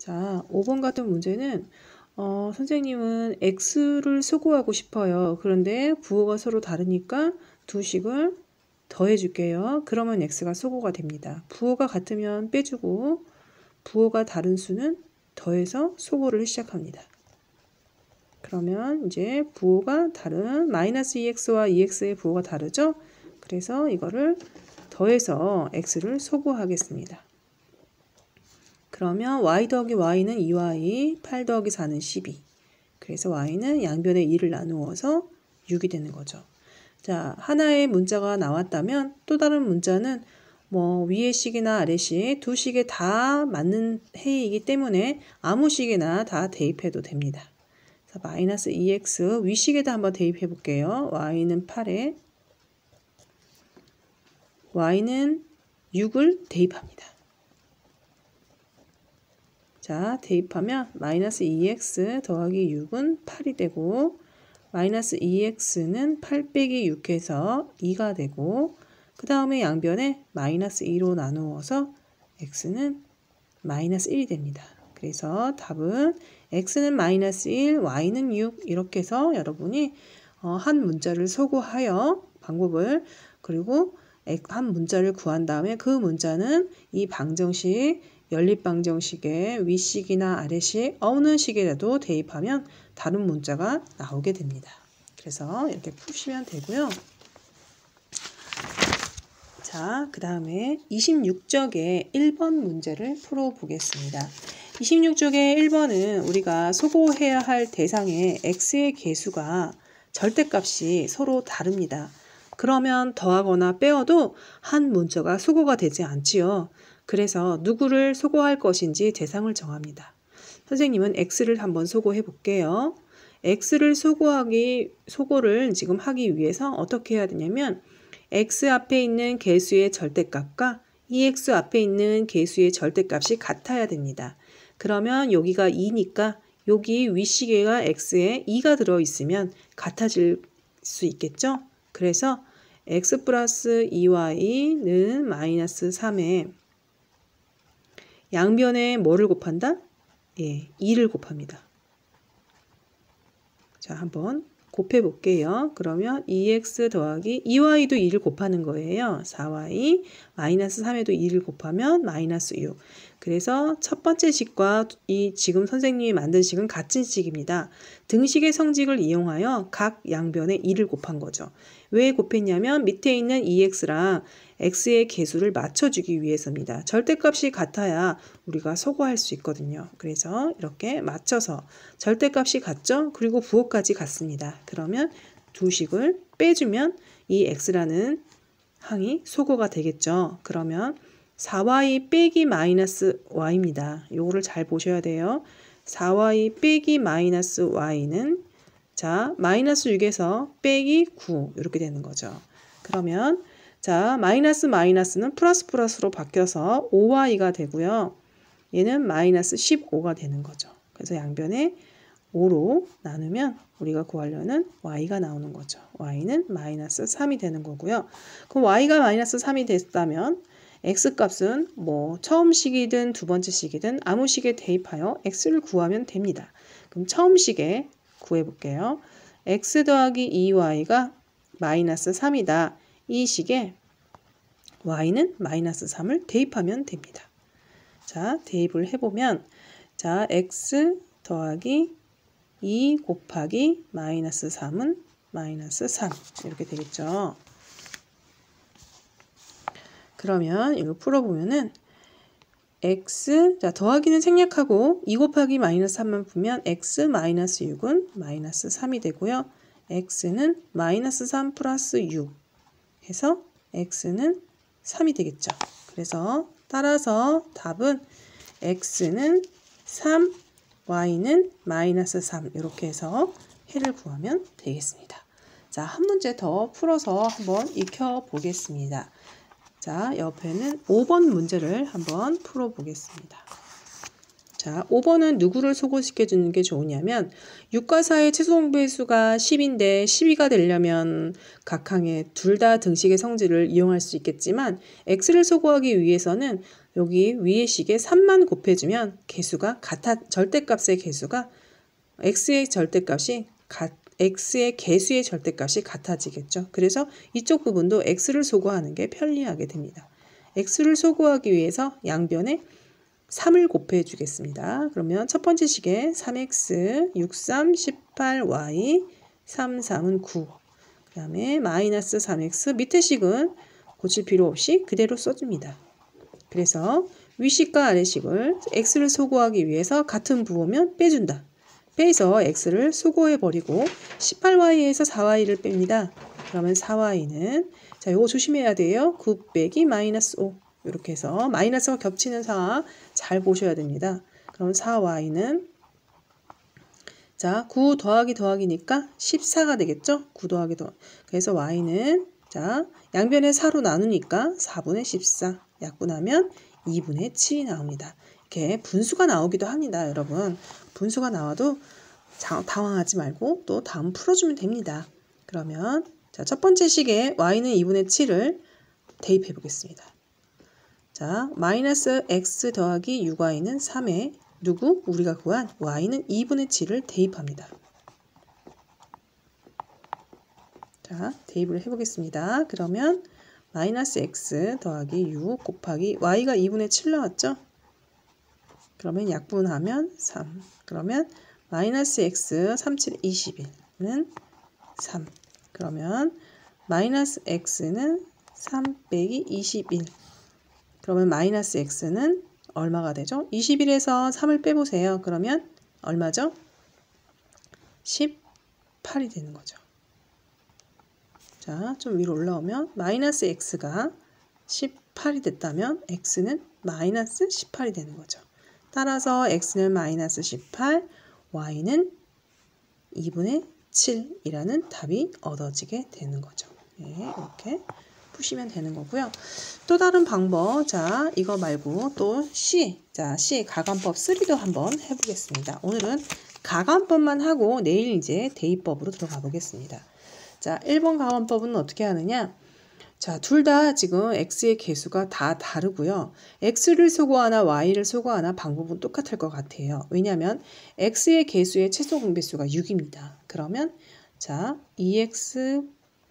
자, 5번 같은 문제는 선생님은 x를 수고하고 싶어요. 그런데 부호가 서로 다르니까 두 식을 더해줄게요. 그러면 x가 수고가 됩니다. 부호가 같으면 빼주고 부호가 다른 수는 더해서 수고를 시작합니다. 그러면 이제 부호가 다른 마이너스 2x와 2x의 부호가 다르죠? 그래서 이거를 더해서 x를 소구하겠습니다. 그러면 y 더하기 y는 2y, 8 더하기 4는 12. 그래서 y는 양변에 2를 나누어서 6이 되는 거죠. 자, 하나의 문자가 나왔다면 또 다른 문자는 뭐 위의 식이나 아래 식, 두 식에 다 맞는 해이기 때문에 아무 식에나 다 대입해도 됩니다. 자, 마이너스 2x 위식에다 한번 대입해 볼게요. y는 8에 y는 6을 대입합니다. 자, 대입하면 마이너스 2x 더하기 6은 8이 되고 마이너스 2x는 8 빼기 6해서 2가 되고 그 다음에 양변에 마이너스 2로 나누어서 x는 마이너스 1이 됩니다. 그래서 답은 x는 마이너스 1, y는 6 이렇게 해서 여러분이 한 문자를 소구하여 방법을 그리고 한 문자를 구한 다음에 그 문자는 이 방정식 연립방정식의 위식이나 아래식 어느 식에라도 대입하면 다른 문자가 나오게 됩니다. 그래서 이렇게 푸시면 되고요. 자, 그 다음에 26쪽의 1번 문제를 풀어보겠습니다. 26쪽의 1번은 우리가 소구해야 할 대상의 x의 개수가 절대값이 서로 다릅니다. 그러면 더하거나 빼어도 한 문자가 소구가 되지 않지요. 그래서 누구를 소구할 것인지 대상을 정합니다. 선생님은 x를 한번 소구해 볼게요. x를 소구를 지금 하기 위해서 어떻게 해야 되냐면 x 앞에 있는 개수의 절대값과 2x 앞에 있는 개수의 절대값이 같아야 됩니다. 그러면 여기가 2니까 여기 위시계가 x에 2가 들어있으면 같아질 수 있겠죠? 그래서 x 플러스 2y는 마이너스 3에 양변에 뭐를 곱한다? 예, 2를 곱합니다. 자, 한번 곱해 볼게요. 그러면 2x 더하기 2y도 2를 곱하는 거예요. 4y 마이너스 3에도 2를 곱하면 마이너스 6. 그래서 첫 번째 식과 이 지금 선생님이 만든 식은 같은 식입니다. 등식의 성직을 이용하여 각 양변에 2를 곱한 거죠. 왜 곱했냐면 밑에 있는 2x랑 x의 개수를 맞춰주기 위해서입니다. 절대값이 같아야 우리가 소구할 수 있거든요. 그래서 이렇게 맞춰서 절대값이 같죠? 그리고 부호까지 같습니다. 그러면 두 식을 빼주면 이 x라는 항이 소구가 되겠죠. 그러면 4y 빼기 마이너스 y입니다. 요거를 잘 보셔야 돼요. 4y 빼기 마이너스 y는 자, 마이너스 6에서 빼기 9 이렇게 되는 거죠. 그러면 자, 마이너스는 플러스로 바뀌어서 5y가 되고요. 얘는 마이너스 15가 되는 거죠. 그래서 양변에 5로 나누면 우리가 구하려는 y가 나오는 거죠. y는 마이너스 3이 되는 거고요. 그럼 y가 마이너스 3이 됐다면 x값은 뭐 처음 식이든 두 번째 식이든 아무 식에 대입하여 x를 구하면 됩니다. 그럼 처음 식에 구해볼게요. x 더하기 2y가 마이너스 3이다. 이 식에 y는 마이너스 3을 대입하면 됩니다. 자, 대입을 해보면 자, x 더하기 2 곱하기 마이너스 3은 마이너스 3 이렇게 되겠죠. 그러면 이거 풀어보면은 x 자 더하기는 생략하고 2 곱하기 마이너스 3만 보면 x 마이너스 6은 마이너스 3이 되고요. x는 마이너스 3 플러스 6 해서 x는 3이 되겠죠. 그래서 따라서 답은 x는 3, y는 마이너스 3 이렇게 해서 해를 구하면 되겠습니다. 자, 한 문제 더 풀어서 한번 익혀보겠습니다. 자, 옆에는 5번 문제를 한번 풀어보겠습니다. 자, 5번은 누구를 소거시켜 주는 게 좋으냐면 6과 4의 최소공배수가 10인데 12가 되려면 각항에 둘 다 등식의 성질을 이용할 수 있겠지만 x를 소거하기 위해서는 여기 위의 식에 3만 곱해주면 개수가 절대값의 개수가 x의 절대값이 x의 개수의 절대값이 같아지겠죠. 그래서 이쪽 부분도 x를 소거하는 게 편리하게 됩니다. x를 소거하기 위해서 양변에 3을 곱해 주겠습니다. 그러면 첫 번째 식에 3x, 6, 3, 18y, 3, 3은 9. 그 다음에 마이너스 3x, 밑에 식은 고칠 필요 없이 그대로 써줍니다. 그래서 위식과 아래식을 x를 소거하기 위해서 같은 부호면 빼준다. 빼서 x를 소거해버리고 18y에서 4y를 뺍니다. 그러면 4y는 자, 요거 조심해야 돼요. 9 빼기 마이너스 5. 이렇게 해서 마이너스가 겹치는 상황 잘 보셔야 됩니다. 그럼 4y는 자, 9 더하기 더하기니까 14가 되겠죠? 9 더하기 더하기. 그래서 y는 자, 양변에 4로 나누니까 4분의 14 약분하면 2분의 7이 나옵니다. 이렇게 분수가 나오기도 합니다, 여러분. 분수가 나와도 당황하지 말고 또 다음 풀어주면 됩니다. 그러면 자, 첫 번째 식에 y는 2분의 7을 대입해 보겠습니다. 자, 마이너스 x 더하기 6y는 3에 누구? 우리가 구한 y는 2분의 7을 대입합니다. 자, 대입을 해보겠습니다. 그러면 마이너스 x 더하기 6 곱하기 y가 2분의 7 나왔죠? 그러면 약분하면 3. 그러면 마이너스 x 37, 21는 3. 그러면 마이너스 x는 3 빼기 21. 그러면 마이너스 x는 얼마가 되죠? 21에서 3을 빼보세요. 그러면 얼마죠? 18이 되는 거죠. 자, 좀 위로 올라오면 마이너스 x가 18이 됐다면 x는 마이너스 18이 되는 거죠. 따라서 x는 마이너스 18, y는 2분의 7이라는 답이 얻어지게 되는 거죠. 네, 이렇게 푸시면 되는 거고요. 또 다른 방법, 자, 이거 말고 또 C, 자, C 가관법 3도 한번 해보겠습니다. 오늘은 가관법만 하고 내일 이제 대입법으로 들어가 보겠습니다. 자, 1번 가관법은 어떻게 하느냐? 자, 둘 다 지금 x의 개수가 다 다르고요. x를 소거하나 y를 소거하나 방법은 똑같을 것 같아요. 왜냐하면 x의 개수의 최소 공배수가 6입니다. 그러면 자, 2x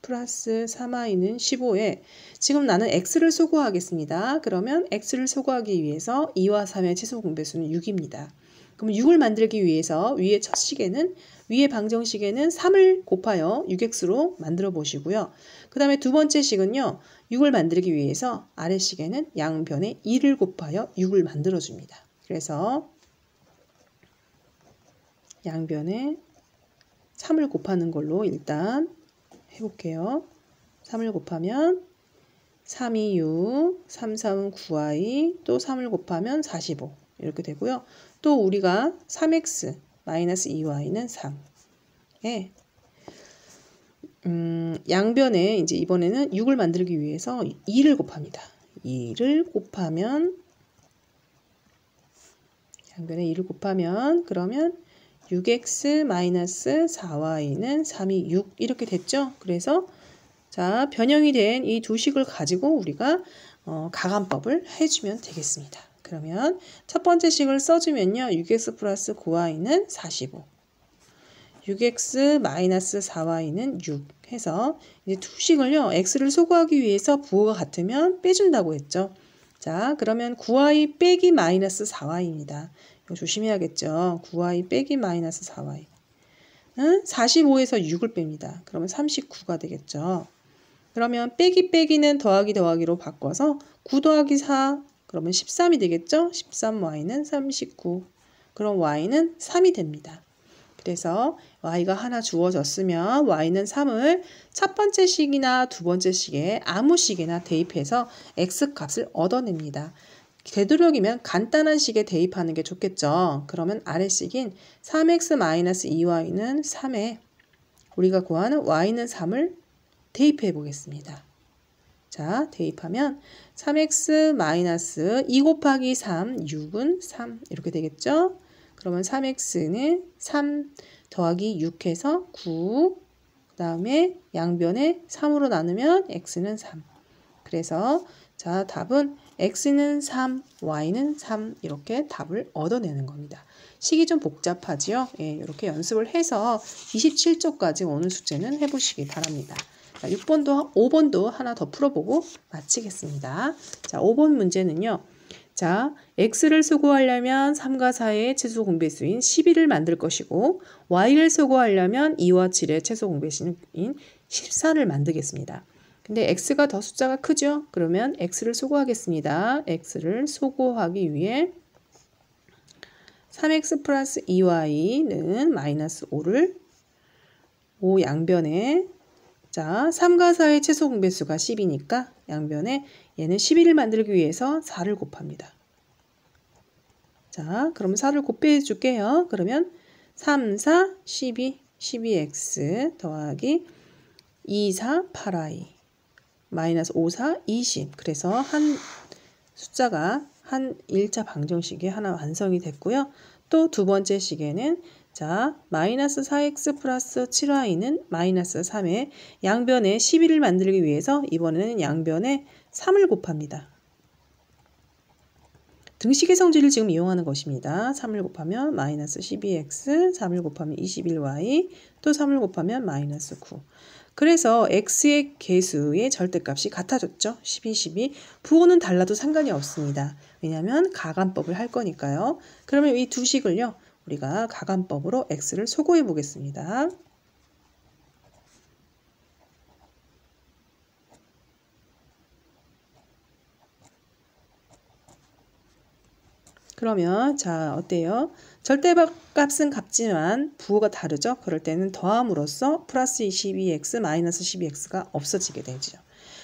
플러스 3y는 15에 지금 나는 x를 소거하겠습니다. 그러면 x를 소거하기 위해서 2와 3의 최소 공배수는 6입니다. 그럼 6을 만들기 위해서 위의 첫 식에는 위의 방정식에는 3을 곱하여 6x로 만들어 보시고요. 그 다음에 두 번째 식은요. 6을 만들기 위해서 아래식에는 양변에 2를 곱하여 6을 만들어 줍니다. 그래서 양변에 3을 곱하는 걸로 일단 해볼게요. 3을 곱하면 3이 6, 3, 3은 9y, 또 3을 곱하면 45 이렇게 되고요. 또 우리가 3x 마이너스 2y는 3. 예. 양변에 이제 이번에는 6을 만들기 위해서 2를 곱합니다. 2를 곱하면 양변에 2를 곱하면 그러면 6x 마이너스 4y는 3이 6 이렇게 됐죠. 그래서 자, 변형이 된 이 두 식을 가지고 우리가 가관법을 해주면 되겠습니다. 그러면 첫 번째 식을 써주면요. 6x 플러스 9y는 45. 6x 마이너스 4y는 6 해서 이제 두 식을요. x를 소거하기 위해서 부호가 같으면 빼준다고 했죠. 자, 그러면 9y 빼기 마이너스 4y입니다. 이거 조심해야겠죠. 9y 빼기 마이너스 4y. 45에서 6을 뺍니다. 그러면 39가 되겠죠. 그러면 빼기는 더하기 더하기로 바꿔서 9 더하기 4 그러면 13이 되겠죠. 13y는 39. 그럼 y는 3이 됩니다. 그래서 y가 하나 주어졌으면 y는 3을 첫 번째 식이나 두 번째 식에 아무 식에나 대입해서 x값을 얻어냅니다. 되도록이면 간단한 식에 대입하는 게 좋겠죠. 그러면 아래식인 3x-2y는 3에 우리가 구하는 y는 3을 대입해 보겠습니다. 자, 자, 대입하면 3x 마이너스 2 곱하기 3, 6은 3 이렇게 되겠죠? 그러면 3x는 3 더하기 6 해서 9, 그 다음에 양변에 3으로 나누면 x는 3. 그래서 자, 답은 x는 3, y는 3 이렇게 답을 얻어내는 겁니다. 식이 좀 복잡하지요? 예, 이렇게 연습을 해서 27쪽까지 오늘 숙제는 해보시기 바랍니다. 자, 5번도 하나 더 풀어보고 마치겠습니다. 자, 5번 문제는요. 자, x를 소구하려면 3과 4의 최소 공배수인 11을 만들 것이고 y를 소구하려면 2와 7의 최소 공배수인 14를 만들겠습니다. 근데 x가 더 숫자가 크죠? 그러면 x를 소구하겠습니다. x를 소구하기 위해 3x 플러스 2y는 마이너스 5를 5 양변에 자 3과 4의 최소 공배수가 10이니까 양변에 얘는 11을 만들기 위해서 4를 곱합니다. 자 그럼 4를 곱해 줄게요. 그러면 3, 4, 12, 12x 더하기 2, 4, 8y 마이너스 5, 4, 20 그래서 한 숫자가 한 1차 방정식이 하나 완성이 됐고요. 또 두 번째 식에는 자 마이너스 4x 플러스 7y는 마이너스 3에 양변에 11을 만들기 위해서 이번에는 양변에 3을 곱합니다. 등식의 성질을 지금 이용하는 것입니다. 3을 곱하면 마이너스 12x, 3을 곱하면 21y, 또 3을 곱하면 마이너스 9. 그래서 x의 개수의 절대값이 같아졌죠. 12, 12. 부호는 달라도 상관이 없습니다. 왜냐하면 가감법을 할 거니까요. 그러면 이 두 식을요. 우리가 가감법으로 x를 소구해 보겠습니다. 그러면 자 어때요? 절대값은 같지만 부호가 다르죠? 그럴 때는 더함으로써 플러스 22x 마이너스 12x가 없어지게 되죠.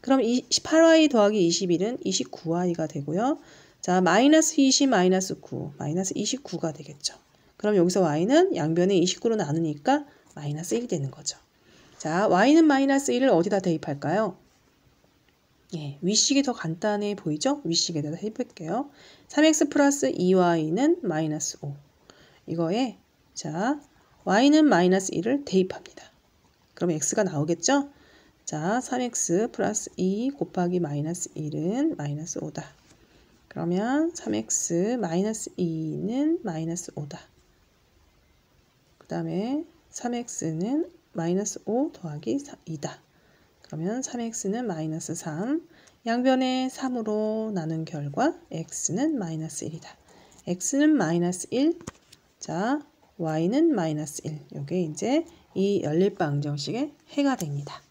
그럼 18y 더하기 21은 29y가 되고요. 자 마이너스 20 마이너스 9 마이너스 29가 되겠죠. 그럼 여기서 y는 양변에 29로 나누니까 마이너스 1이 되는 거죠. 자 y는 마이너스 1을 어디다 대입할까요? 예, 위식이 더 간단해 보이죠? 위식에다가 해볼게요. 3x 플러스 2y는 마이너스 5. 이거에 자 y는 마이너스 1을 대입합니다. 그럼 x가 나오겠죠? 자 3x 플러스 2 곱하기 마이너스 1은 마이너스 5다. 그러면 3x 마이너스 2는 마이너스 5다. 그 다음에 3x는 마이너스 5 더하기 2다. 그러면 3x는 마이너스 3, 양변에 3으로 나눈 결과 x는 마이너스 1이다. x는 마이너스 1, 자 y는 마이너스 1. 이게 이제 이 연립방정식의 해가 됩니다.